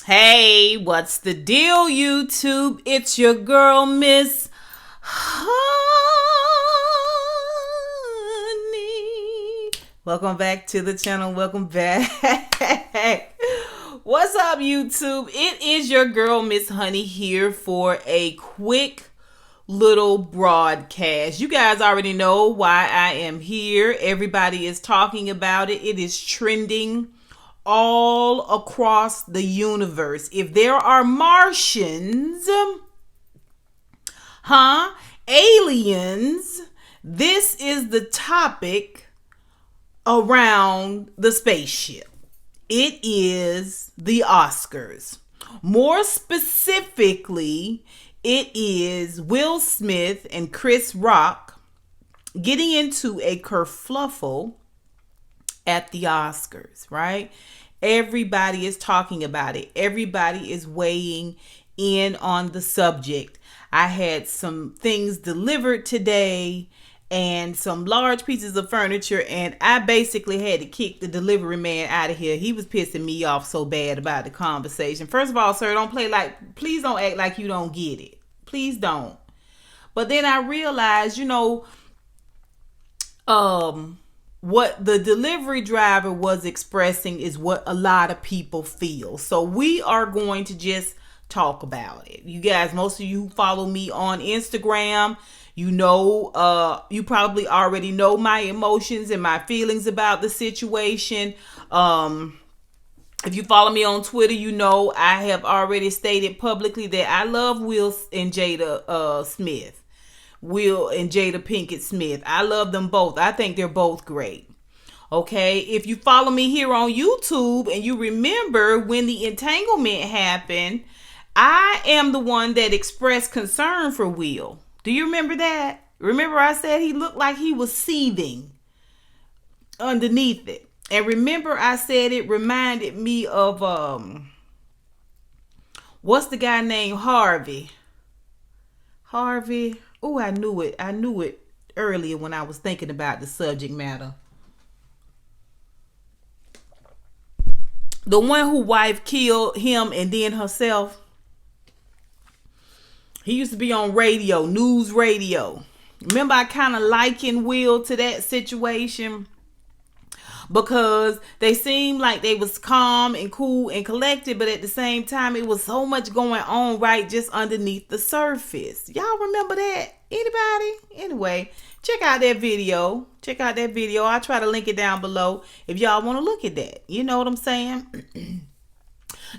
Hey, what's the deal, YouTube? It's your girl, Miss Honey. Welcome back to the channel. Welcome back. What's up, YouTube? It is your girl, Miss Honey, here for a quick little broadcast. You guys already know why I am here. Everybody is talking about it. It is trending all across the universe. If there are Martians, aliens, this is the topic around the spaceship. It is the Oscars. More specifically, it is Will Smith and Chris Rock getting into a kerfluffle at the Oscars, right? Everybody is talking about it. Everybody is weighing in on the subject. I had some things delivered today and some large pieces of furniture, and I basically had to kick the delivery man out of here. He was pissing me off so bad about the conversation. First of all, sir, please don't act like you don't get it. Please don't. But then I realized, what the delivery driver was expressing is what a lot of people feel. So we are going to just talk about it. You guys, most of you who follow me on Instagram, you probably already know my emotions and my feelings about the situation. If you follow me on Twitter, I have already stated publicly that I love Will and Jada Smith. Will and Jada Pinkett Smith. I love them both. I think they're both great. Okay, if you follow me here on YouTube and you remember when the entanglement happened, I am the one that expressed concern for Will. Do you remember that? Remember I said he looked like he was seething underneath it. And remember I said it reminded me of what's the guy named Harvey? Oh, I knew it. I knew it earlier when I was thinking about the subject matter. The one whose wife killed him and then herself. He used to be on radio, news radio. Remember, I kind of likened Will to that situation because they seemed like they was calm and cool and collected, but at the same time, it was so much going on right just underneath the surface. Y'all remember that? Anybody? Anyway, check out that video. I'll try to link it down below if y'all want to look at that. You know what I'm saying?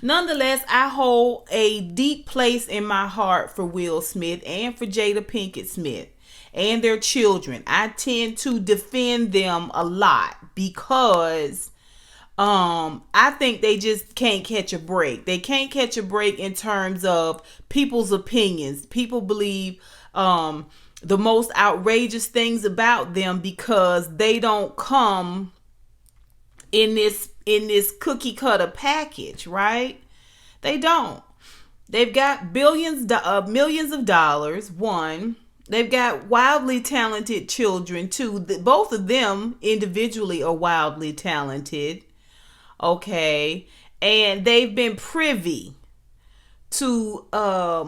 Nonetheless, I hold a deep place in my heart for Will Smith and for Jada Pinkett Smith and their children. I tend to defend them a lot because I think they just can't catch a break. They can't catch a break in terms of people's opinions. People believe the most outrageous things about them because they don't come in this cookie cutter package, right? They don't. They've got millions of dollars. One, they've got wildly talented children. Two, both of them individually are wildly talented. Okay, and they've been privy to a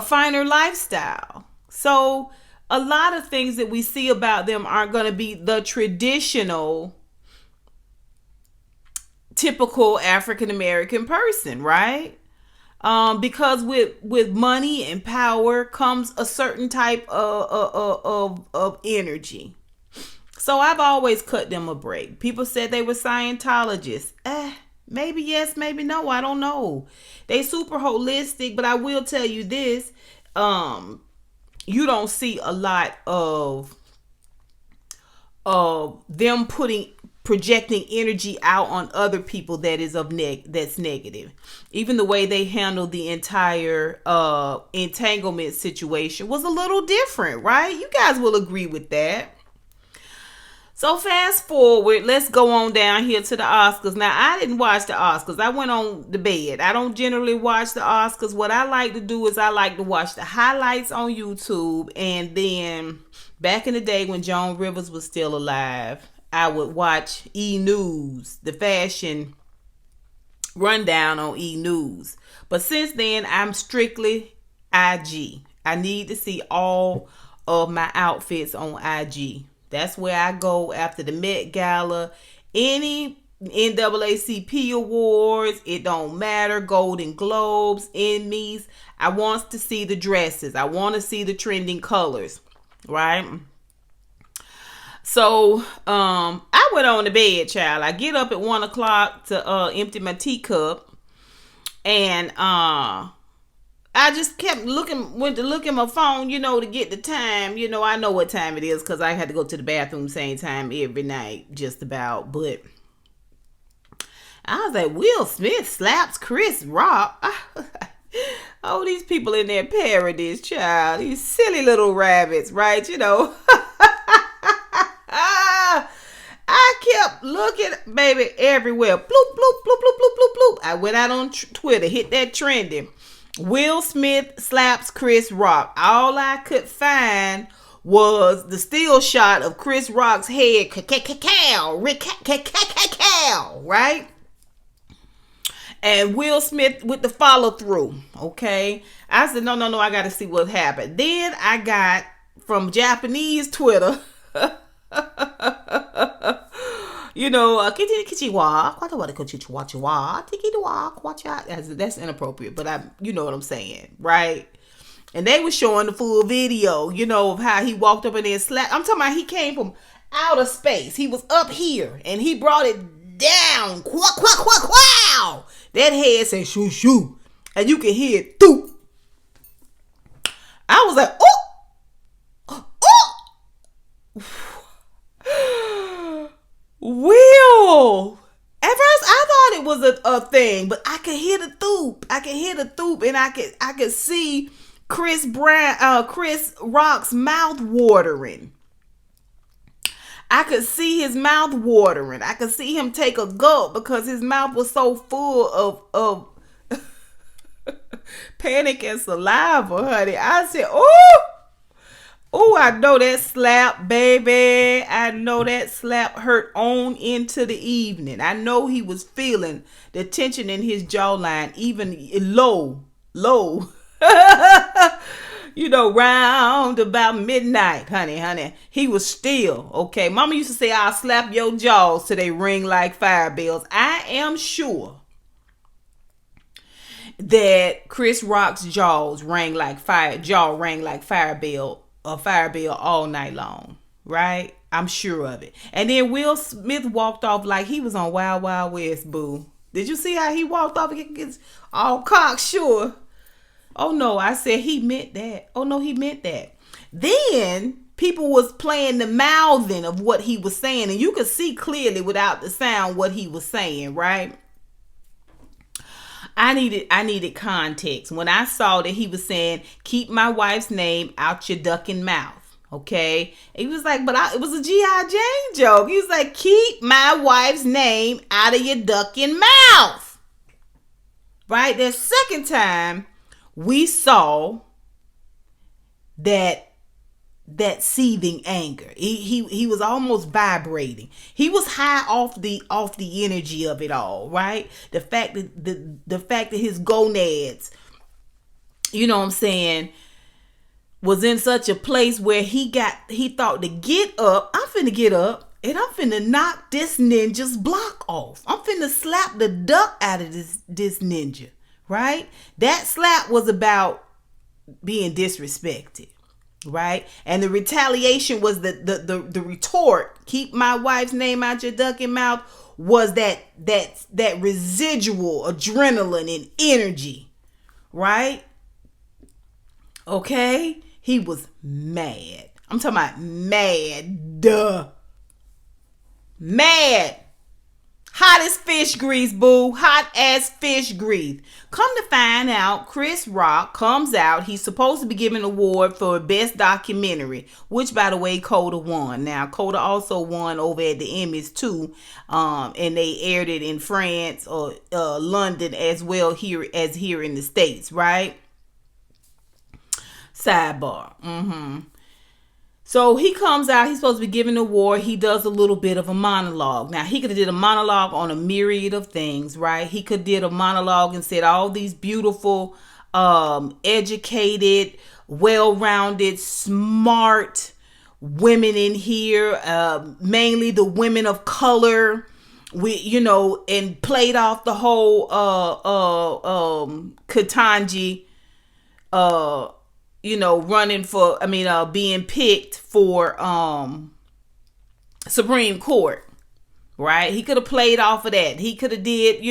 finer lifestyle. So a lot of things that we see about them aren't going to be the traditional typical African American person, right? Because with money and power comes a certain type of energy. So I've always cut them a break. People said they were Scientologists. Maybe yes, maybe no. I don't know. They super holistic, but I will tell you this: you don't see a lot of them projecting energy out on other people that is that's negative. Even the way they handled the entire entanglement situation was a little different, right? You guys will agree with that. So fast forward, let's go on down here to the Oscars. Now, I didn't watch the Oscars. I went on the bed. I don't generally watch the Oscars. What I like to do is I like to watch the highlights on YouTube. And then back in the day when Joan Rivers was still alive, I would watch E! News, the fashion rundown on E News. But since then, I'm strictly IG. I need to see all of my outfits on IG. That's where I go after the Met Gala, any NAACP awards, it don't matter, Golden Globes, Emmys. I want to see the dresses. I want to see the trending colors, right? So I went on to bed, child. I get up at 1 o'clock to empty my teacup, and I just kept went to look at my phone, to get the time. I know what time it is because I had to go to the bathroom same time every night, just about. But I was like, Will Smith slaps Chris Rock. Oh, these people in their parodies, child. These silly little rabbits, right? I kept looking, baby, everywhere. Bloop, bloop, bloop, bloop, bloop, bloop, bloop. I went out on Twitter, hit that trending. Will Smith slaps Chris Rock. All I could find was the still shot of Chris Rock's head, right? And Will Smith with the follow through. Okay. I said, no, I got to see what happened. Then I got from Japanese Twitter, that's inappropriate, but you know what I'm saying, right? And they were showing the full video, of how he walked up in there and slapped. I'm talking about he came from outer space. He was up here and he brought it down. Quack, quack, quack, wow. That head said shoo shoo. And you can hear it through. I was like, oh. Will. At first I thought it was a thing, but I could hear the thoop. And I could see Chris Rock's mouth watering. I could see his mouth watering. I could see him take a gulp because his mouth was so full of panic and saliva, honey. I said, oh, I know that slap, baby. I know that slap hurt on into the evening. I know he was feeling the tension in his jawline, even low. Round about midnight, honey. He was still, okay. Mama used to say, I'll slap your jaws till they ring like fire bells. I am sure that Chris Rock's jaw rang like fire bell all night long, right? I'm sure of it. And then Will Smith walked off like he was on Wild Wild West, boo. Did you see how he walked off? He gets all cocksure. Oh no, I said he meant that. Oh no, he meant that. Then people was playing the mouthing of what he was saying, and you could see clearly without the sound what he was saying, right? I needed context. When I saw that he was saying, keep my wife's name out your ducking mouth. Okay. He was like, it was a G.I. Jane joke. He was like, keep my wife's name out of your ducking mouth. Right? The second time we saw that seething anger. He was almost vibrating. He was high off the energy of it all, right? The fact that his gonads, you know what I'm saying, was in such a place where he thought to get up. I'm finna get up and I'm finna knock this ninja's block off. I'm finna slap the duck out of this ninja, right? That slap was about being disrespected. Right? And the retaliation was the retort, keep my wife's name out your ducking mouth, was that residual adrenaline and energy. Right? Okay? He was mad. I'm talking about mad. Duh. Mad. Hot as fish grease, boo. Hot as fish grease. Come to find out, Chris Rock comes out. He's supposed to be given an award for Best Documentary, which, by the way, Coda won. Now, Coda also won over at the Emmys, too. And they aired it in France or London as well here in the States, right? Sidebar. So he comes out, he's supposed to be giving the award. He does a little bit of a monologue. Now, he could have did a monologue on a myriad of things, right? He could have did a monologue and said all these beautiful, educated, well-rounded, smart women in here, mainly the women of color, and played off the whole Ketanji, running for, being picked for Supreme Court, right? He could have played off of that. He could have did,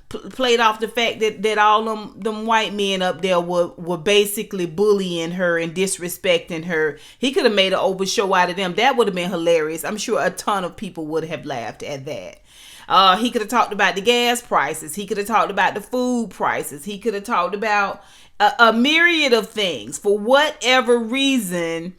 played off the fact that all them white men up there were basically bullying her and disrespecting her. He could have made an open show out of them. That would have been hilarious. I'm sure a ton of people would have laughed at that. He could have talked about the gas prices. He could have talked about the food prices. He could have talked about a myriad of things. For whatever reason,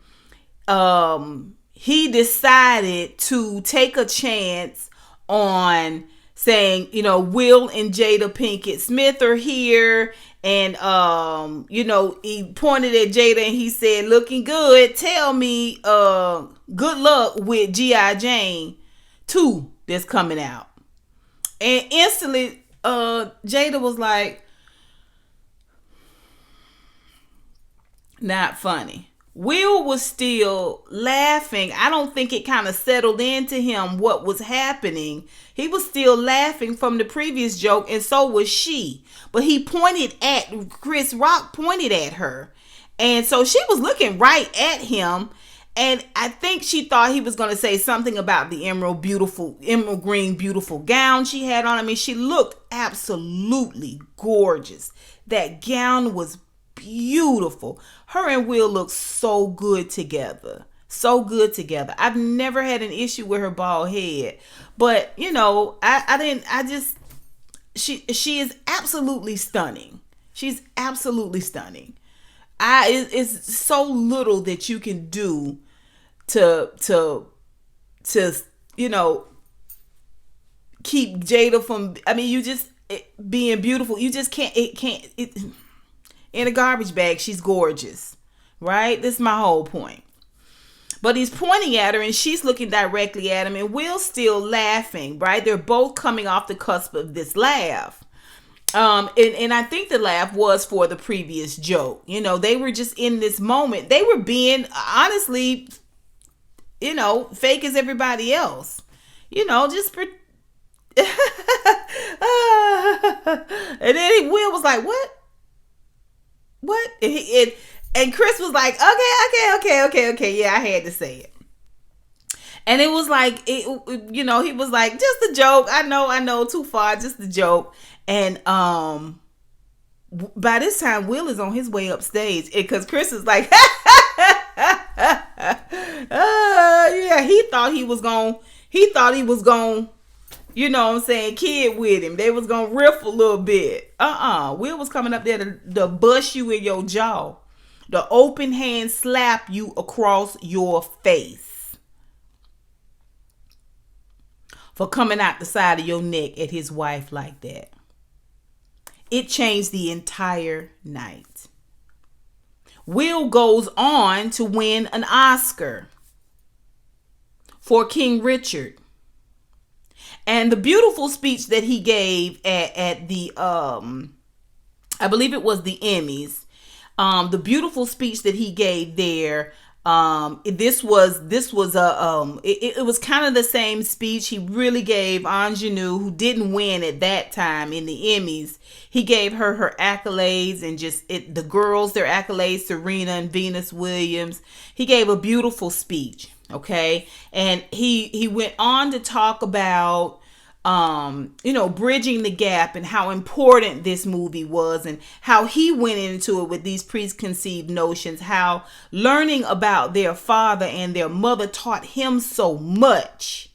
he decided to take a chance on saying, Will and Jada Pinkett Smith are here. And, he pointed at Jada and he said, looking good. Tell me, good luck with G.I. Jane 2 that's coming out. And instantly, Jada was like, not funny. Will was still laughing. I don't think it kind of settled into him what was happening. He was still laughing from the previous joke, and so was she. But he pointed at, Chris Rock pointed at her. And so she was looking right at him. And I think she thought he was going to say something about the emerald green, beautiful gown she had on. I mean, she looked absolutely gorgeous. That gown was beautiful. Her and Will look so good together. So good together. I've never had an issue with her bald head. But, she is absolutely stunning. She's absolutely stunning. It's so little that you can do to keep Jada from, being beautiful. You just can't, in a garbage bag, she's gorgeous, right? This is my whole point. But he's pointing at her and she's looking directly at him, and Will's still laughing, right? They're both coming off the cusp of this laugh. And I think the laugh was for the previous joke. They were just in this moment. They were being, honestly, fake as everybody else. And then Will was like, what? And Chris was like, okay. Yeah, I had to say it. And it was like, he was like, just a joke. I know, too far, just a joke. And by this time, Will is on his way upstage because Chris is like, yeah, he thought he was going, kid with him. They was going to riff a little bit. Will was coming up there to bust you in your jaw. The open hand slap you across your face for coming out the side of your neck at his wife like that. It changed the entire night. Will goes on to win an Oscar for King Richard. And the beautiful speech that he gave at the, I believe it was the Emmys, the beautiful speech that he gave there, it was kind of the same speech he really gave Ingenue, who didn't win at that time in the Emmys. He gave her accolades and the girls their accolades, Serena and Venus Williams. He gave a beautiful speech. Okay. And he went on to talk about, bridging the gap and how important this movie was and how he went into it with these preconceived notions, how learning about their father and their mother taught him so much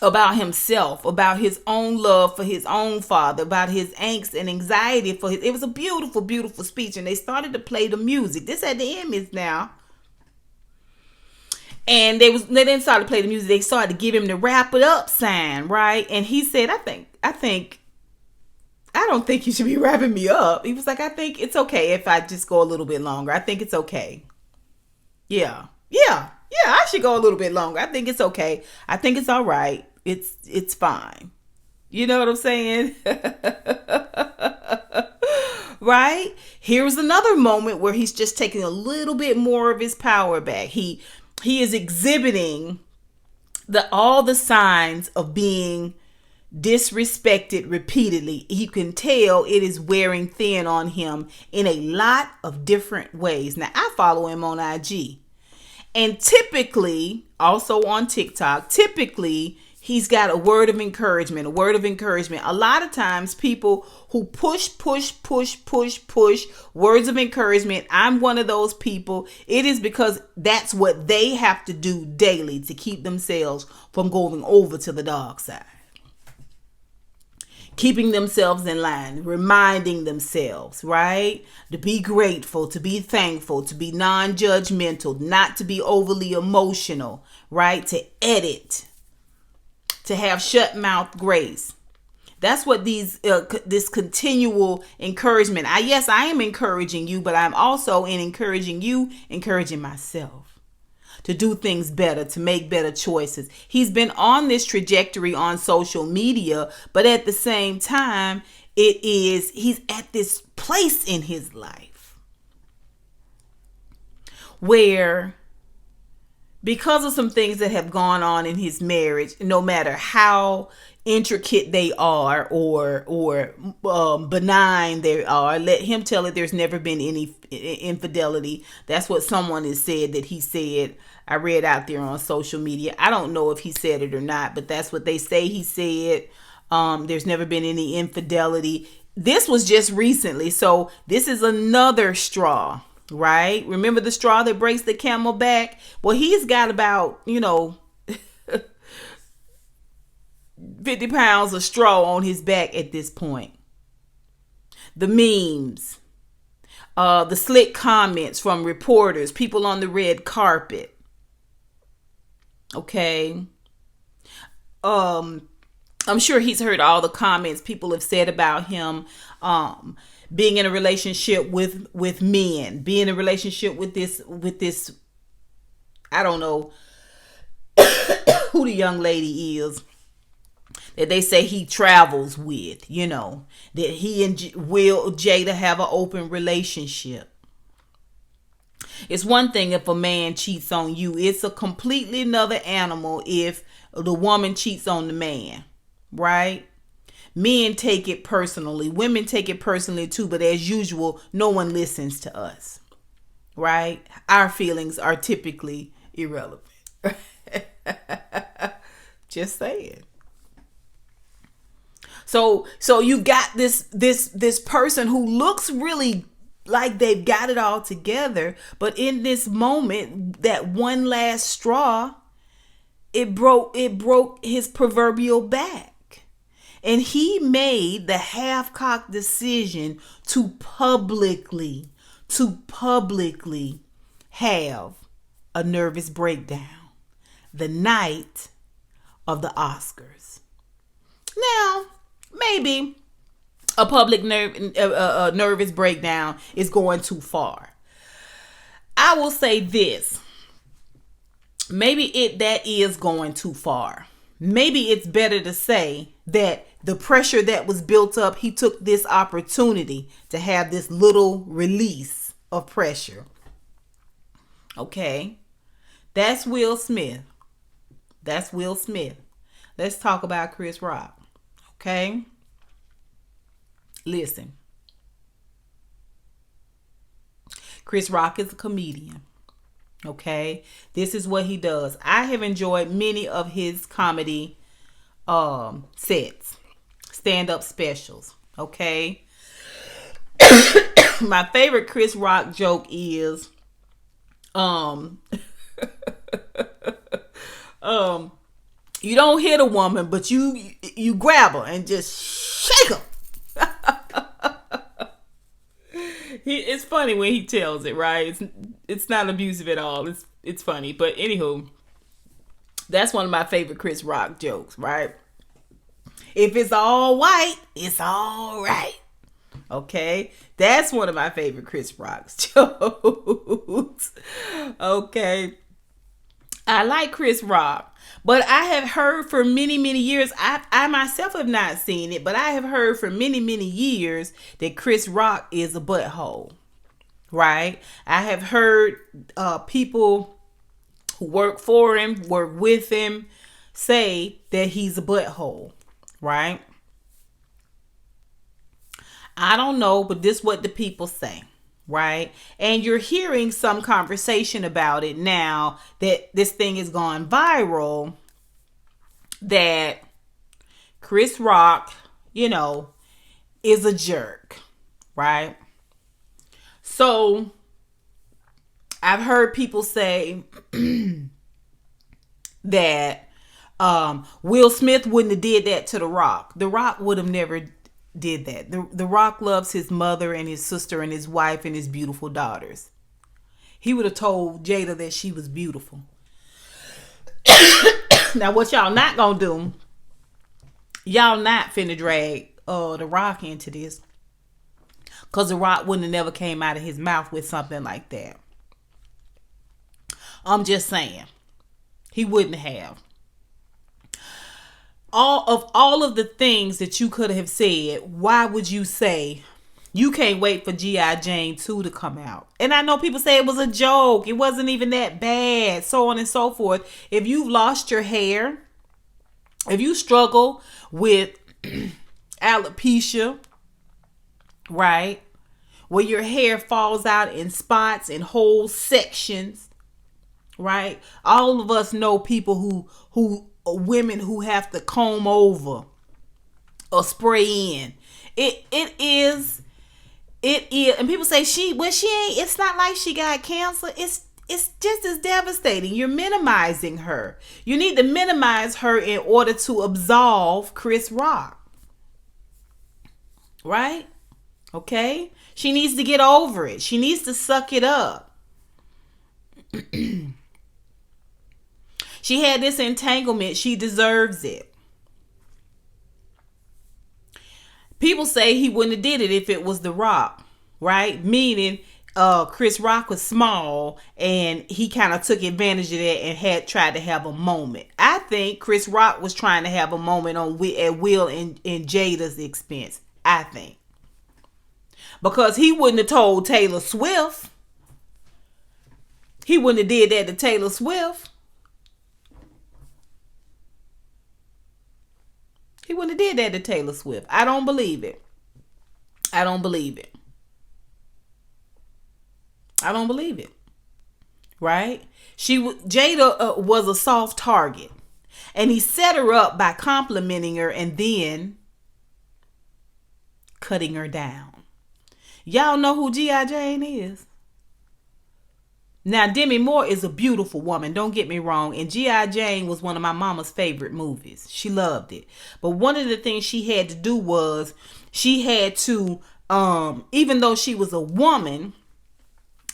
about himself, about his own love for his own father, about his angst and anxiety for it was a beautiful, beautiful speech. And they started to play the music. This at the Emmys now. And they didn't start to play the music. They started to give him the wrap it up sign, right? And he said, I don't think you should be wrapping me up. He was like, I think it's okay if I just go a little bit longer. I think it's okay. Yeah. Yeah. Yeah, I should go a little bit longer. I think it's okay. I think it's all right. It's fine. You know what I'm saying? Right? Here's another moment where he's just taking a little bit more of his power back. He is exhibiting all the signs of being disrespected repeatedly. You can tell it is wearing thin on him in a lot of different ways. Now, I follow him on IG. And typically, also on TikTok, typically he's got a word of encouragement, A lot of times people who push words of encouragement, I'm one of those people. It is because that's what they have to do daily to keep themselves from going over to the dark side. Keeping themselves in line, reminding themselves, right? To be grateful, to be thankful, to be non-judgmental, not to be overly emotional, right? To edit, to have shut mouth grace. That's what this continual encouragement. I am encouraging you, but I'm also in encouraging you, encouraging myself to do things better, to make better choices. He's been on this trajectory on social media, but at the same time, he's at this place in his life where, because of some things that have gone on in his marriage, no matter how intricate they are or benign they are, let him tell it, there's never been any infidelity. That's what someone has said that he said. I read out there on social media. I don't know if he said it or not, but that's what they say he said. There's never been any infidelity. This was just recently, so this is another straw, right? Remember the straw that breaks the camel back? Well, he's got about 50 pounds of straw on his back at this point. The memes, the slick comments from reporters, people on the red carpet. Okay. I'm sure he's heard all the comments people have said about him, being in a relationship with men, being in a relationship with this, I don't know who the young lady is that they say he travels with, that he and Jada have an open relationship. It's one thing if a man cheats on you. It's a completely another animal if the woman cheats on the man, right? Men take it personally. Women take it personally too, but as usual, no one listens to us, right? Our feelings are typically irrelevant. Just saying. So you got this person who looks really like they've got it all together, but in this moment, that one last straw, it broke his proverbial back. And he made the half-cocked decision to publicly have a nervous breakdown the night of the Oscars. Now, maybe a public nervous breakdown is going too far. I will say this. Maybe that is going too far. Maybe it's better to say that the pressure that was built up, he took this opportunity to have this little release of pressure. Okay. That's Will Smith. Let's talk about Chris Rock. Okay. Listen, Chris Rock is a comedian. Okay, this is what he does. I have enjoyed many of his comedy sets, stand-up specials. Okay, my favorite Chris Rock joke is you don't hit a woman, but you grab her and just shake her. It's funny when he tells it, right? It's not abusive at all. It's funny. But anywho, that's one of my favorite Chris Rock jokes, right? If it's all white, it's all right. Okay, that's one of my favorite Chris Rock's jokes. Okay, I like Chris Rock, but I have heard for many, many years, I myself have not seen it, but I have heard for many, many years that Chris Rock is a butthole, right? I have heard people who work for him, work with him, say that he's a butthole, right? I don't know, but this is what the people say, right? And you're hearing some conversation about it now that this thing has gone viral, that Chris Rock, is a jerk, right? So I've heard people say that Will Smith wouldn't have did that to The Rock. The Rock would have never did that. The Rock loves his mother and his sister and his wife and his beautiful daughters. He would have told Jada that she was beautiful. Now, what y'all not gonna do, y'all not finna drag The Rock into this, because The Rock wouldn't have never came out of his mouth with something like that. I'm just saying, he wouldn't have. All of the things that you could have said, why would you say you can't wait for G.I. Jane 2 to come out? And I know people say it was a joke, it wasn't even that bad, so on and so forth. If you've lost your hair, if you struggle with alopecia, right, where your hair falls out in spots and whole sections, right? All of us know people who women who have to comb over or spray in. It is, and people say she ain't. It's not like she got cancer. It's just as devastating. You're minimizing her. You need to minimize her in order to absolve Chris Rock, right? Okay, she needs to get over it. She needs to suck it up. She had this entanglement. She deserves it. People say he wouldn't have did it if it was The Rock, right? Meaning Chris Rock was small and he kind of took advantage of that and had tried to have a moment. I think Chris Rock was trying to have a moment at Will and Jada's expense. I think. Because he wouldn't have told Taylor Swift. He wouldn't have did that to Taylor Swift. He wouldn't have did that to Taylor Swift. I don't believe it. I don't believe it. I don't believe it. Right? Jada was a soft target. And he set her up by complimenting her and then cutting her down. Y'all know who G.I. Jane is? Now, Demi Moore is a beautiful woman. Don't get me wrong. And G.I. Jane was one of my mama's favorite movies. She loved it. But one of the things she had to do was she had to, even though she was a woman,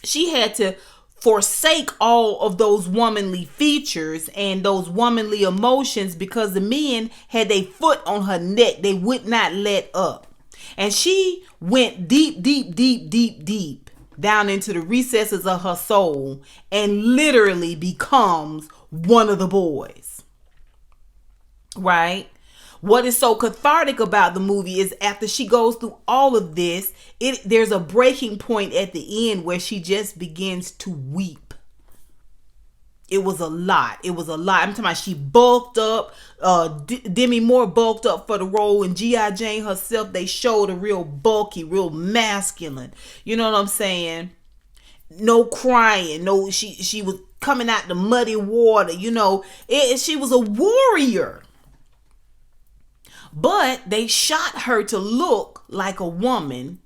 she had to forsake all of those womanly features and those womanly emotions because the men had their foot on her neck. They would not let up. And she went deep, deep, deep, deep, deep down into the recesses of her soul and literally becomes one of the boys. Right? What is so cathartic about the movie is after she goes through all of this, there's a breaking point at the end where she just begins to weep. It was a lot. It was a lot. I'm talking about she bulked up. Demi Moore bulked up for the role, and G.I. Jane herself, they showed a real bulky, real masculine. You know what I'm saying? No crying. No, she was coming out the muddy water. You know, she was a warrior. But they shot her to look like a woman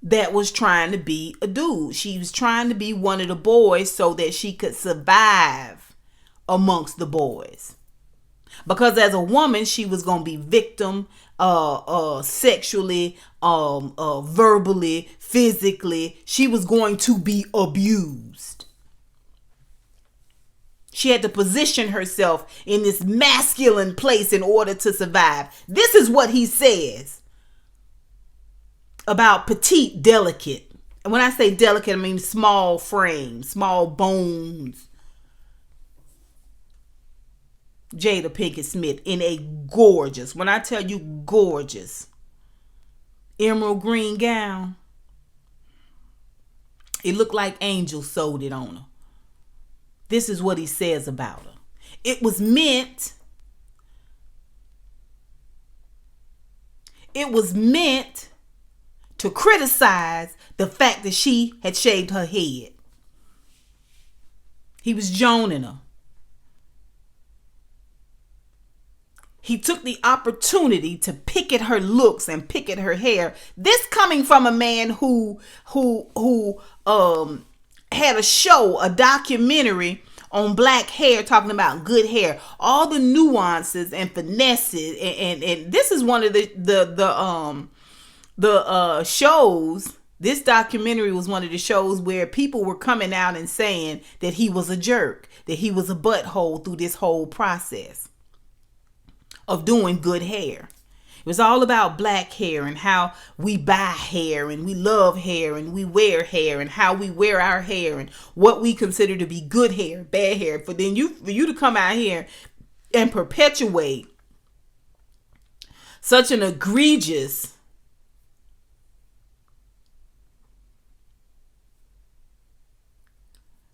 that was trying to be a dude. She was trying to be one of the boys so that she could survive amongst the boys. Because as a woman, she was going to be victim sexually, verbally, physically. She was going to be abused. She had to position herself in this masculine place in order to survive. This is what he says about petite, delicate. And when I say delicate, I mean small frame, small bones. Jada Pinkett Smith in a gorgeous, when I tell you gorgeous, emerald green gown. It looked like angels sewed it on her. This is what he says about her. It was meant to criticize the fact that she had shaved her head. He was joning her. He took the opportunity to pick at her looks and pick at her hair. This coming from a man who had a show, a documentary on black hair, talking about good hair, all the nuances and finesses, and this is one of the shows. This documentary was one of the shows where people were coming out and saying that he was a jerk, that he was a butthole through this whole process of doing good hair. It was all about black hair and how we buy hair and we love hair and we wear hair and how we wear our hair and what we consider to be good hair, bad hair. For you to come out here and perpetuate such an egregious,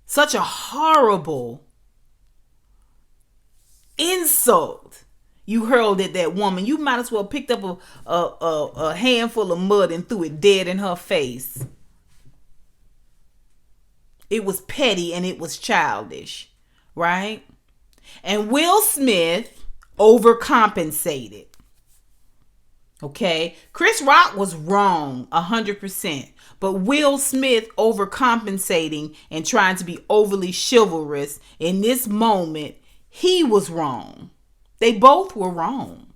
such a horrible insult you hurled at that woman. You might as well picked up a handful of mud and threw it dead in her face. It was petty and it was childish, right? And Will Smith overcompensated. Okay? Chris Rock was wrong 100%. But Will Smith overcompensating and trying to be overly chivalrous in this moment, he was wrong. They both were wrong.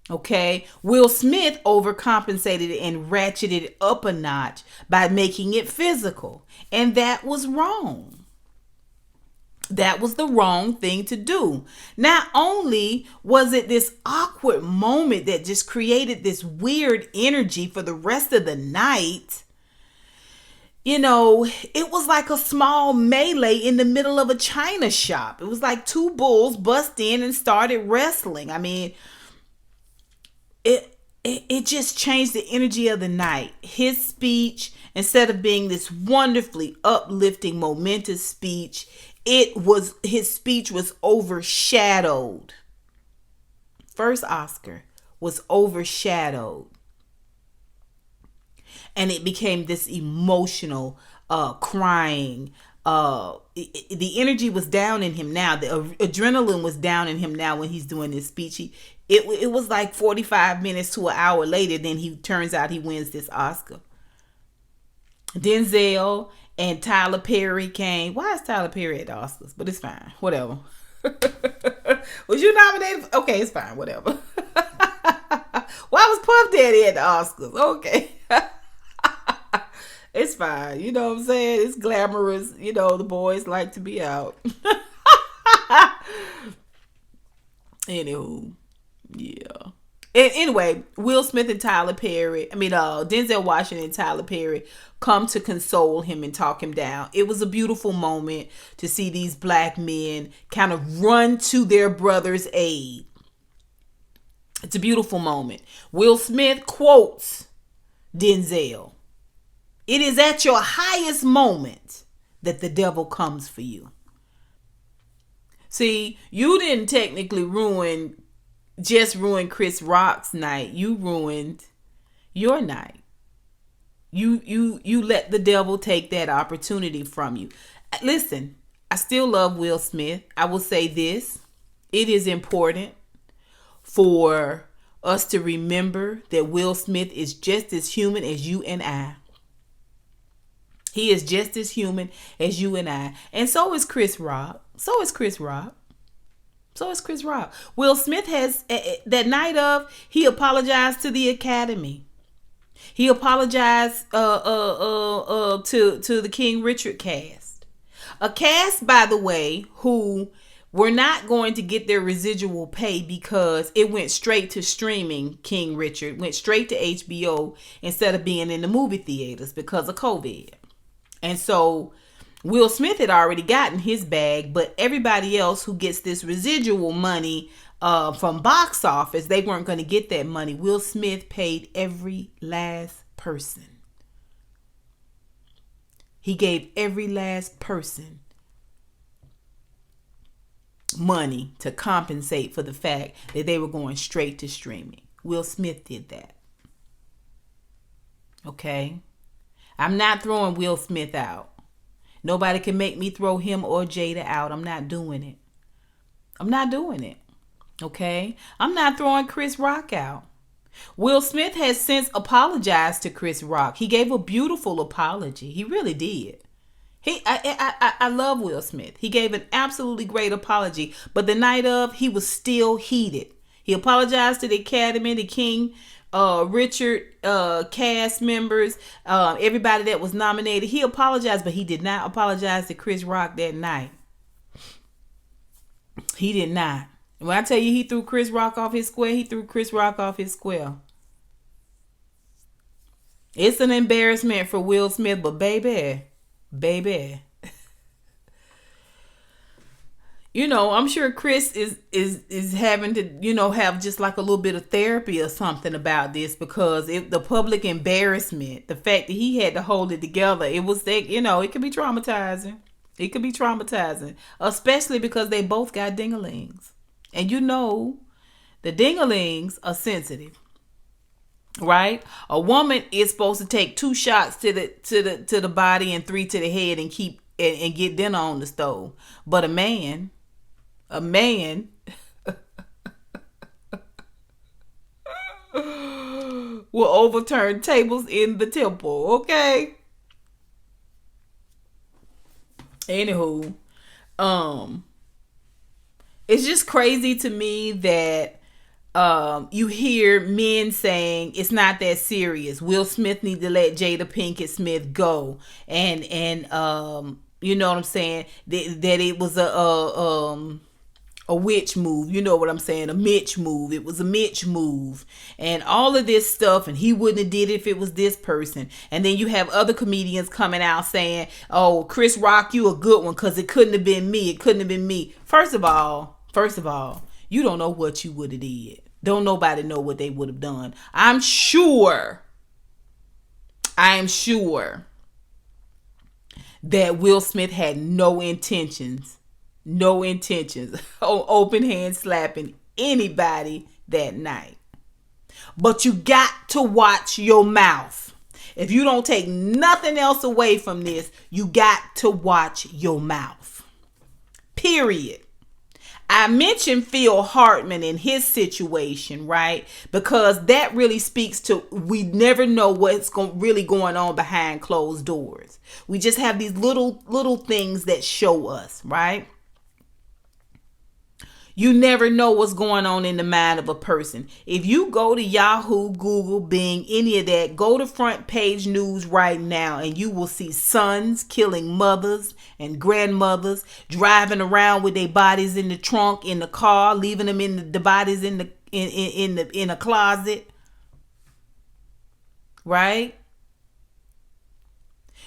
Okay? Will Smith overcompensated and ratcheted it up a notch by making it physical. And that was wrong. That was the wrong thing to do. Not only was it this awkward moment that just created this weird energy for the rest of the night, you know, it was like a small melee in the middle of a china shop. It was like two bulls bust in and started wrestling. I mean, it just changed the energy of the night. His speech, instead of being this wonderfully uplifting, momentous speech, his speech was overshadowed. First Oscar was overshadowed. And it became this emotional crying. The energy was down in him now. The adrenaline was down in him now when he's doing this speech. It was like 45 minutes to an hour later. Then turns out he wins this Oscar. Denzel and Tyler Perry came. Why is Tyler Perry at the Oscars? But it's fine. Whatever. Was you nominated? Okay, it's fine. Whatever. Why was Puff Daddy at the Oscars? Okay. It's fine. You know what I'm saying? It's glamorous. You know, the boys like to be out. Anywho, yeah. Anyway, Will Smith and Denzel Washington and Tyler Perry come to console him and talk him down. It was a beautiful moment to see these black men kind of run to their brother's aid. It's a beautiful moment. Will Smith quotes Denzel. It is at your highest moment that the devil comes for you. See, you didn't technically ruin Chris Rock's night. You ruined your night. You let the devil take that opportunity from you. Listen, I still love Will Smith. I will say this. It is important for us to remember that Will Smith is just as human as you and I. He is just as human as you and I. And so is Chris Rock. Will Smith has, that night he apologized to the Academy. He apologized to the King Richard cast. A cast, by the way, who were not going to get their residual pay because it went straight to streaming. King Richard went straight to HBO instead of being in the movie theaters because of COVID. And so Will Smith had already gotten his bag, but everybody else who gets this residual money from box office, they weren't going to get that money. Will Smith paid every last person. He gave every last person money to compensate for the fact that they were going straight to streaming. Will Smith did that. Okay? I'm not throwing Will Smith out. Nobody can make me throw him or Jada out. I'm not doing it. I'm not doing it. Okay? I'm not throwing Chris Rock out. Will Smith has since apologized to Chris Rock. He gave a beautiful apology. He really did. I love Will Smith. He gave an absolutely great apology. But the night of, he was still heated. He apologized to the Academy, the King Richard cast members, everybody that was nominated. He apologized, but he did not apologize to Chris Rock that night. He did not. When I tell you he threw Chris Rock off his square, he threw Chris Rock off his square. It's an embarrassment for Will Smith, but baby, you know, I'm sure Chris is having to, you know, have just like a little bit of therapy or something about this, because the public embarrassment, the fact that he had to hold it together, it was, you know, it could be traumatizing. It could be traumatizing, especially because they both got ding-a-lings. And you know, the ding-a-lings are sensitive, right? A woman is supposed to take 2 shots to the body and 3 to the head and keep and get dinner on the stove. But a man will overturn tables in the temple. Okay. Anywho, it's just crazy to me that you hear men saying it's not that serious. Will Smith need to let Jada Pinkett Smith go, and you know what I'm saying, that it was a witch move. You know what I'm saying? A Mitch move. It was a Mitch move. And all of this stuff. And he wouldn't have did it if it was this person. And then you have other comedians coming out saying, oh, Chris Rock, you a good one because it couldn't have been me. It couldn't have been me. First of all, you don't know what you would have did. Don't nobody know what they would have done. I'm sure that Will Smith had no intentions on open hand slapping anybody that night. But you got to watch your mouth. If you don't take nothing else away from this, you got to watch your mouth. Period. I mentioned Phil Hartman in his situation, right? Because that really speaks to, we never know what's really going on behind closed doors. We just have these little things that show us, right? You never know what's going on in the mind of a person. If you go to Yahoo, Google, Bing, any of that, go to Front Page News right now and you will see sons killing mothers and grandmothers, driving around with their bodies in the trunk, in the car, leaving them in the bodies in a closet. Right?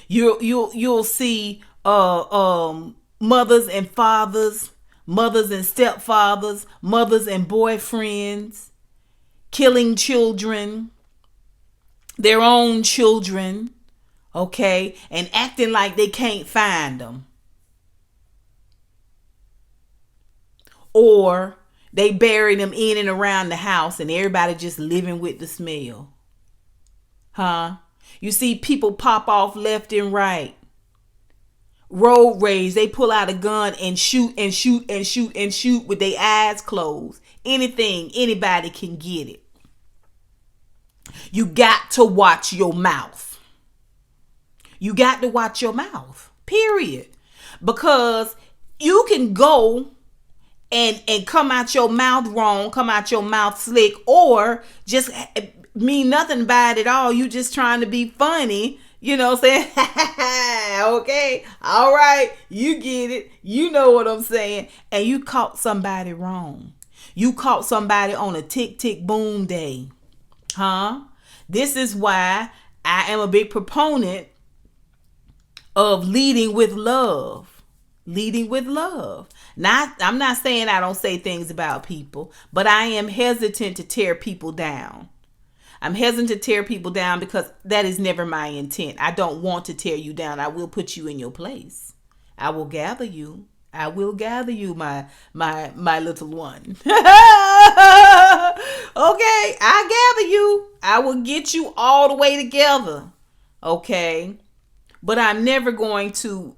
You'll see mothers and fathers, mothers and stepfathers, mothers and boyfriends, killing children, their own children, okay, and acting like they can't find them. Or they bury them in and around the house and everybody just living with the smell. Huh? You see people pop off left and right. Road rage, they pull out a gun and shoot with their eyes closed. Anything, anybody can get it. You got to watch your mouth. You got to watch your mouth. Period. Because you can go and come out your mouth wrong, come out your mouth slick, or just mean nothing by it at all. You just trying to be funny. You know what I'm saying? Okay. All right. You get it. You know what I'm saying. And you caught somebody wrong. You caught somebody on a tick, tick, boom day. Huh? This is why I am a big proponent of leading with love. Leading with love. I'm not saying I don't say things about people, but I am hesitant to tear people down. I'm hesitant to tear people down because that is never my intent. I don't want to tear you down. I will put you in your place. I will gather you. I will gather you, my little one. Okay, I gather you. I will get you all the way together. Okay, but I'm never going to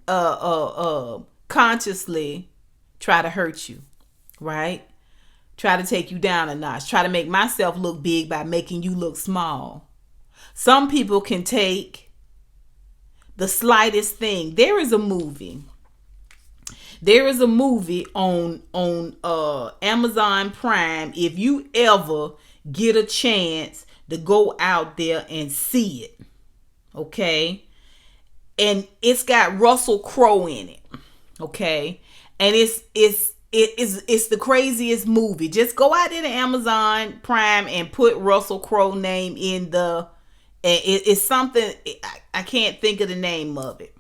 consciously try to hurt you, right? Try to take you down a notch. Try to make myself look big by making you look small. Some people can take the slightest thing. There is a movie. There is a movie on Amazon Prime. If you ever get a chance to go out there and see it, okay? And it's got Russell Crowe in it, okay? And it's the craziest movie. Just go out there to Amazon Prime and put Russell Crowe name in the. It's something I can't think of the name of it.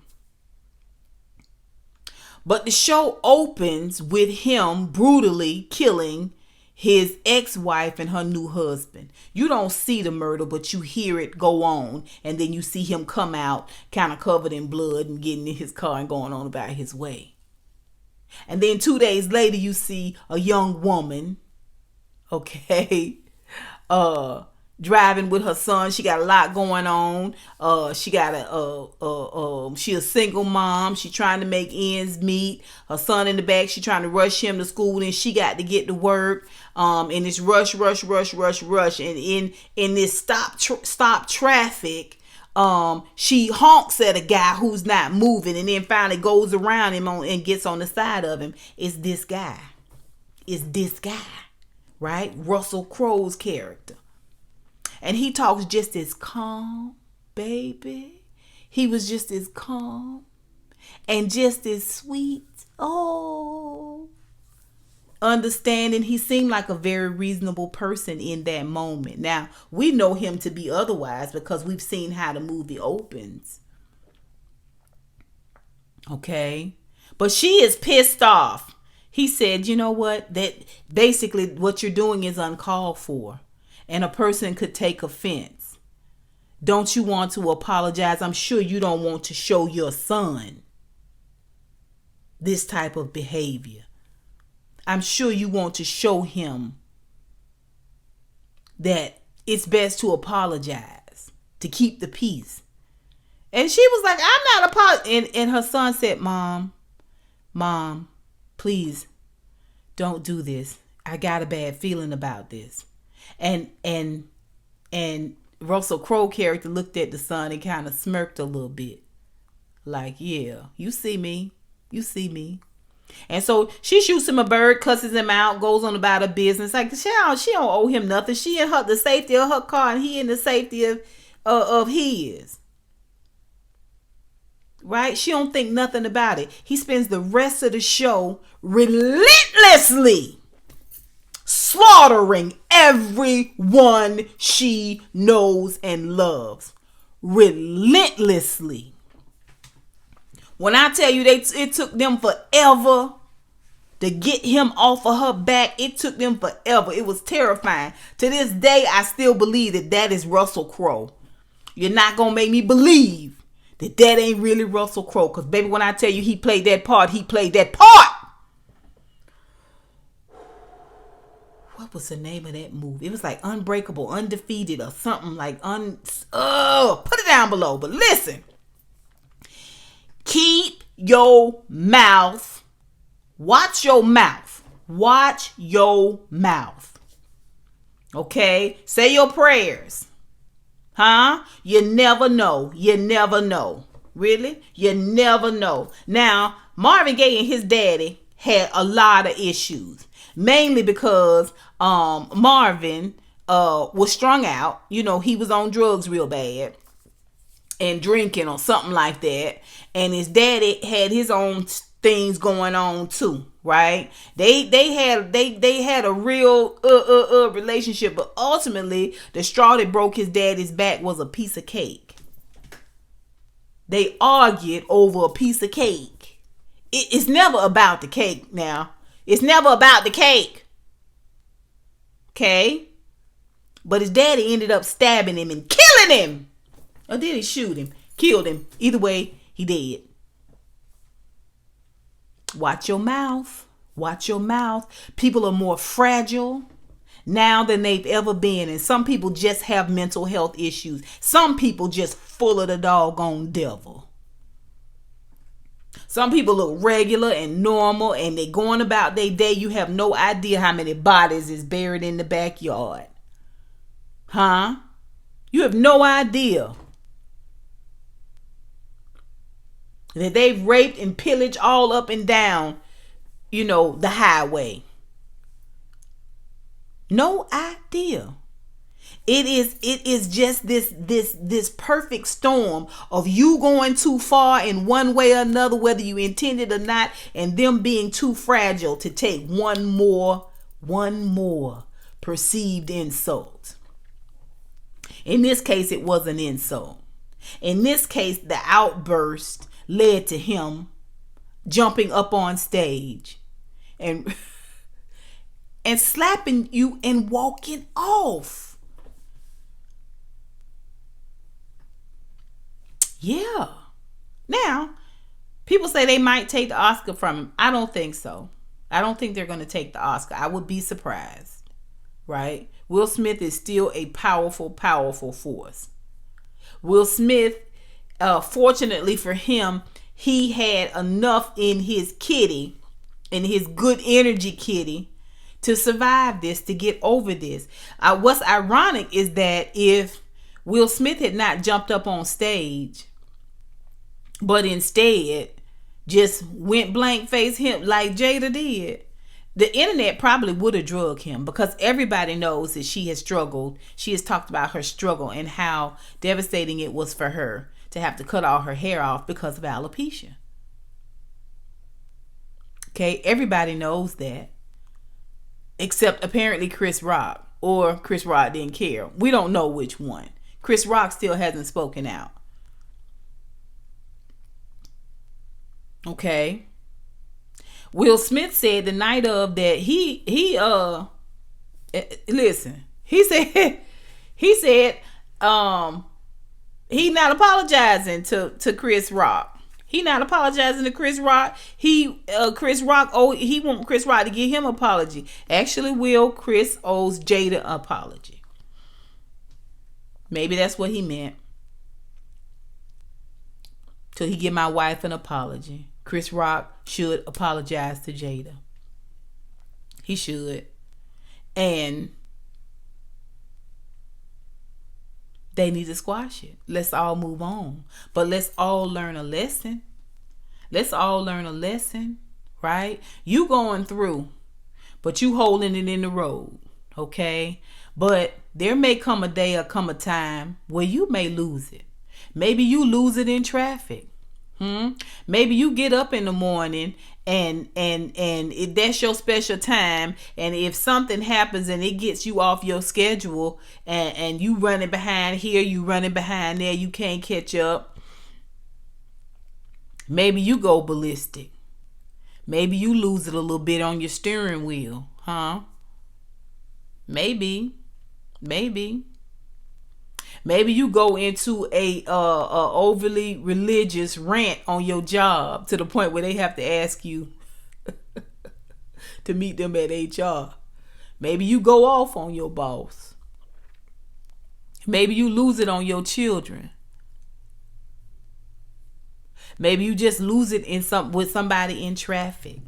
But the show opens with him brutally killing his ex-wife and her new husband. You don't see the murder, but you hear it go on. And then you see him come out kind of covered in blood and getting in his car and going on about his way. And then 2 days later, you see a young woman, okay, driving with her son. She got a lot going on. She got she a single mom. She trying to make ends meet. Her son in the back. She trying to rush him to school, and she got to get to work. And it's rush. And in this stop traffic. She honks at a guy who's not moving, and then finally goes around him and gets on the side of him. It's this guy, right? Russell Crowe's character. And he talks just as calm, baby. He was just as calm and just as sweet. Oh, understanding. He seemed like a very reasonable person in that moment. Now, we know him to be otherwise because we've seen how the movie opens. Okay? But she is pissed off. He said, you know what? That basically what you're doing is uncalled for. And a person could take offense. Don't you want to apologize? I'm sure you don't want to show your son this type of behavior. I'm sure you want to show him that it's best to apologize, to keep the peace. And she was like, I'm not apologizing. And her son said, Mom, please don't do this. I got a bad feeling about this. And Russell Crowe character looked at the son and kind of smirked a little bit. Like, yeah, you see me. And so she shoots him a bird, cusses him out, goes on about her business. Like, she don't owe him nothing. She in the safety of her car, and he in the safety of his. Right? She don't think nothing about it. He spends the rest of the show relentlessly slaughtering everyone she knows and loves. Relentlessly. When I tell you it took them forever to get him off of her back, it took them forever. It was terrifying. To this day, I still believe that is Russell Crowe. You're not going to make me believe that ain't really Russell Crowe. Because, baby, when I tell you he played that part, he played that part. What was the name of that movie? It was like Unbreakable, Undefeated, or something like put it down below. But listen. Keep your mouth. Watch your mouth. Watch your mouth. Okay? Say your prayers. Huh? You never know. You never know. Really? You never know. Now, Marvin Gaye and his daddy had a lot of issues. Mainly because Marvin was strung out. You know, he was on drugs real bad. and drinking or something like that. And his daddy had his own things going on too, right? They had a real relationship, but ultimately the straw that broke his daddy's back was a piece of cake. They argued over a piece of cake. It's never about the cake now. It's never about the cake. Okay? But his daddy ended up stabbing him and killing him. Or did he shoot him? Killed him. Either way, he dead. Watch your mouth. Watch your mouth. People are more fragile now than they've ever been. And some people just have mental health issues. Some people just full of the doggone devil. Some people look regular and normal and they going about their day. You have no idea how many bodies is buried in the backyard. Huh? You have no idea that they've raped and pillaged all up and down, the highway. No idea. It is just this perfect storm of you going too far in one way or another, whether you intended or not, and them being too fragile to take one more perceived insult. In this case, it was an insult. In this case, the outburst led to him jumping up on stage and slapping you and walking off. Yeah. Now, people say they might take the Oscar from him. I don't think so. I don't think they're going to take the Oscar. I would be surprised. Right? Will Smith is still a powerful, powerful force. Will Smith, fortunately for him, he had enough in his kitty, in his good energy kitty, to survive this, to get over this. What's ironic is that if Will Smith had not jumped up on stage, but instead just went blank face him like Jada did, the internet probably would have drugged him, because everybody knows that she has struggled. She has talked about her struggle and how devastating it was for her to have to cut all her hair off because of alopecia. Okay, everybody knows that. Except apparently Chris Rock, or Chris Rock didn't care. We don't know which one. Chris Rock still hasn't spoken out. Okay. Will Smith said the night of that listen, he said he not apologizing to Chris Rock. He not apologizing to Chris Rock. He want Chris Rock to give him an apology. Actually, Chris owes Jada an apology. Maybe that's what he meant. So he give my wife an apology. Chris Rock should apologize to Jada. He should. And they need to squash it. Let's all move on. But let's all learn a lesson. Let's all learn a lesson, right? You going through, but you holding it in the road, okay? But there may come a day or come a time where you may lose it. Maybe you lose it in traffic. Maybe you get up in the morning and that's your special time, and if something happens and it gets you off your schedule and you running behind here, you running behind there, you can't catch up. Maybe you go ballistic. Maybe you lose it a little bit on your steering wheel, Maybe you go into a overly religious rant on your job to the point where they have to ask you to meet them at HR. Maybe you go off on your boss. Maybe you lose it on your children. Maybe you just lose it with somebody in traffic.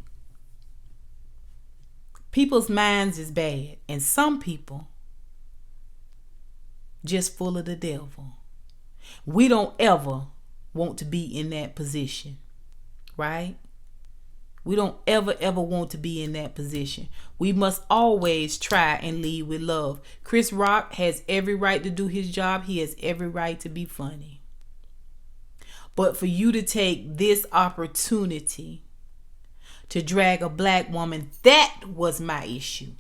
People's minds is bad, and some people just full of the devil. We don't ever want to be in that position, right? We don't ever want to be in that position. We must always try and lead with love. Chris Rock has every right to do his job. He has every right to be funny. But for you to take this opportunity to drag a black woman, that was my issue.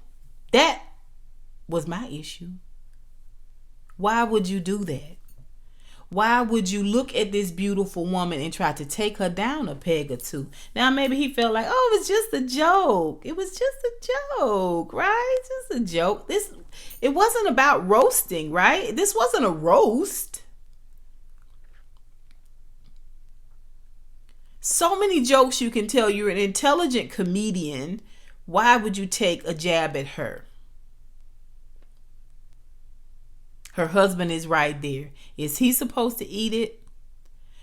That was my issue. Why would you do that? Why would you look at this beautiful woman and try to take her down a peg or two? Now, maybe he felt like, oh, it was just a joke. It was just a joke, right? Just a joke. It wasn't about roasting, right? This wasn't a roast. So many jokes you can tell. You're an intelligent comedian. Why would you take a jab at her? Her husband is right there. Is he supposed to eat it?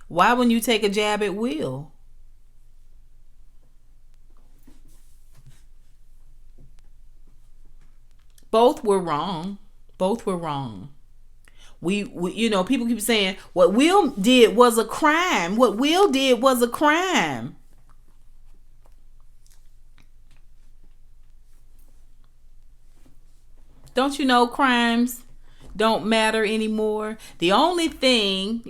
Why wouldn't you take a jab at Will? Both were wrong. Both were wrong. We people keep saying what Will did was a crime. What Will did was a crime. Don't you know crimes don't matter anymore? The only thing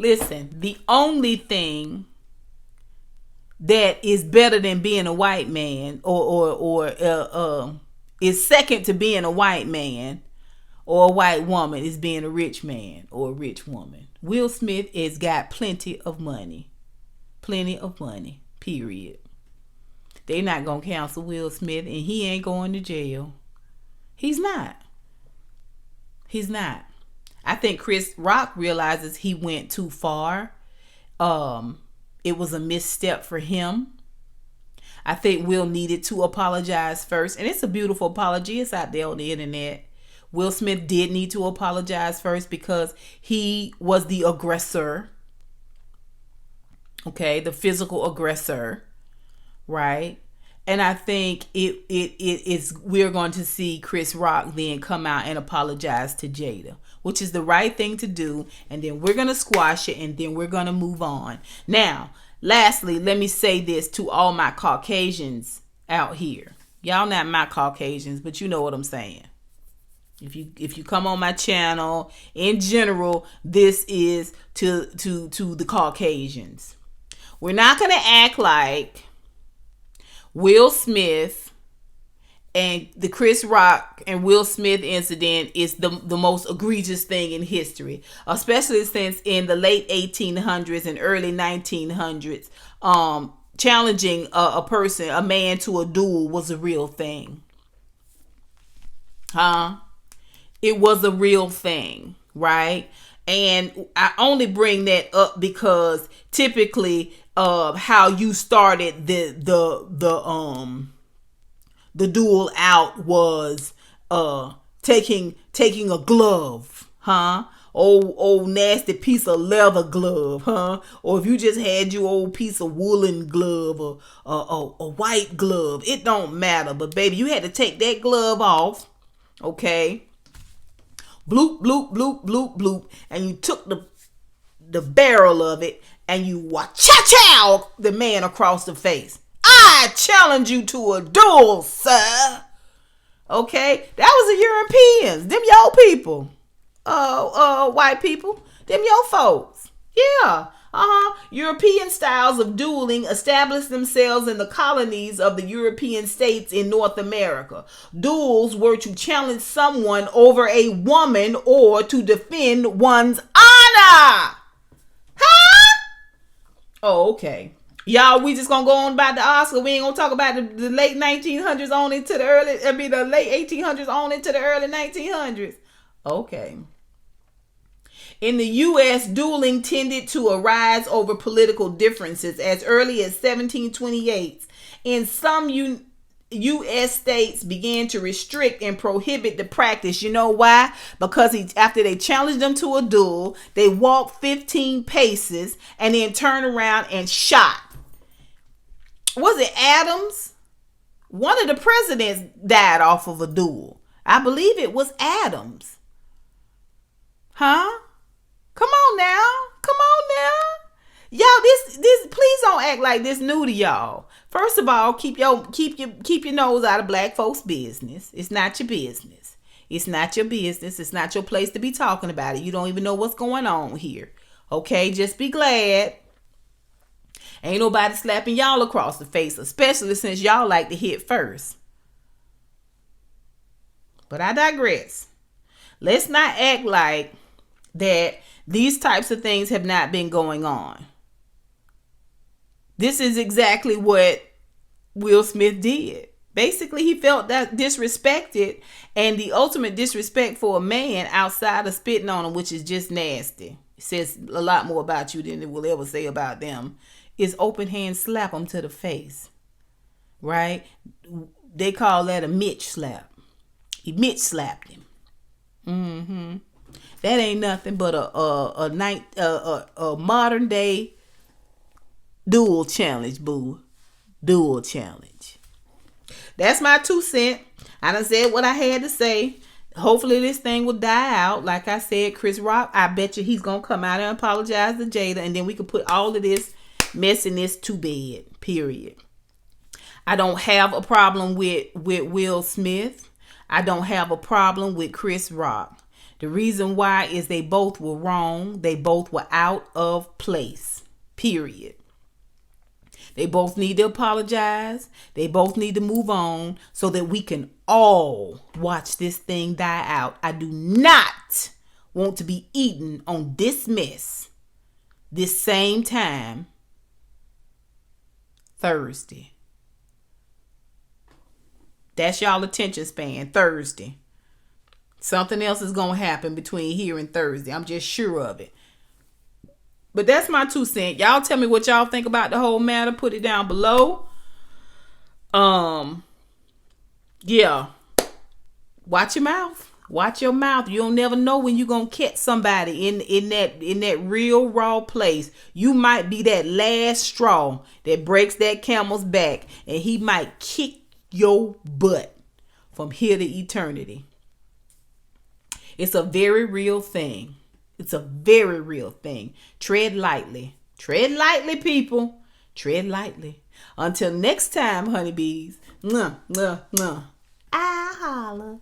that is better than being a white man or is second to being a white man or a white woman is being a rich man or a rich woman. Will Smith has got plenty of money. Plenty of money. Period. They not gonna cancel Will Smith, and he ain't going to jail. He's not. He's not. I think Chris Rock realizes he went too far. It was a misstep for him. I think Will needed to apologize first. And it's a beautiful apology. It's out there on the internet. Will Smith did need to apologize first because he was the aggressor. Okay, the physical aggressor. Right? And I think we're going to see Chris Rock then come out and apologize to Jada, which is the right thing to do. And then we're going to squash it, and then we're going to move on. Now, lastly, let me say this to all my Caucasians out here. Y'all not my Caucasians, but you know what I'm saying. If you come on my channel, in general, this is to the Caucasians. We're not going to act like Will Smith and the Chris Rock and Will Smith incident is the most egregious thing in history, especially since in the late 1800s and early 1900s, challenging a man to a duel was a real thing. It was a real thing, right? And I only bring that up because typically how you started the duel out was taking a glove, old nasty piece of leather glove, or if you just had your old piece of woolen glove or a white glove, it don't matter. But baby, you had to take that glove off, okay? Bloop, bloop, bloop, bloop, bloop, and you took the barrel of it and you cha-chow the man across the face. I challenge you to a duel, sir. Okay? That was the Europeans. Them your people. White people. Them your folks. Yeah. European styles of dueling established themselves in the colonies of the European states in North America. Duels were to challenge someone over a woman or to defend one's honor. Oh, okay. Y'all, we just gonna go on about the Oscar. We ain't gonna talk about the late 1900s on into the late 1800s on into the early 1900s. Okay. In the U.S., dueling tended to arise over political differences as early as 1728. In some U.S. states began to restrict and prohibit the practice. You know why? Because after they challenged them to a duel, they walked 15 paces and then turned around and shot. Was it Adams? One of the presidents died off of a duel. I believe it was Adams. Come on now. Y'all, this please don't act like this new to y'all. First of all, keep your nose out of black folks' business. It's not your business. It's not your business. It's not your place to be talking about it. You don't even know what's going on here. Okay, just be glad Ain't nobody slapping y'all across the face, especially since y'all like to hit first. But I digress. Let's not act like that these types of things have not been going on. This is exactly what Will Smith did. Basically, he felt that disrespected, and the ultimate disrespect for a man outside of spitting on him, which is just nasty. It says a lot more about you than it will ever say about them, is open hand slap them to the face. Right? They call that a Mitch slap. He Mitch slapped him. That ain't nothing but a modern day dual challenge, boo. Dual challenge. That's my 2 cents. I done said what I had to say. Hopefully this thing will die out. Like I said, Chris Rock, I bet you he's going to come out and apologize to Jada. And then we can put all of this messiness to bed. Period. I don't have a problem with Will Smith. I don't have a problem with Chris Rock. The reason why is they both were wrong. They both were out of place. Period. They both need to apologize. They both need to move on so that we can all watch this thing die out. I do not want to be eaten on this mess this same time Thursday. That's y'all attention span, Thursday. Something else is going to happen between here and Thursday. I'm just sure of it. But that's my 2 cents. Y'all tell me what y'all think about the whole matter. Put it down below. Yeah. Watch your mouth. Watch your mouth. You'll never know when you're going to catch somebody in that real raw place. You might be that last straw that breaks that camel's back, and he might kick your butt from here to eternity. It's a very real thing. It's a very real thing. Tread lightly. Tread lightly, people. Tread lightly. Until next time, honeybees. I holla.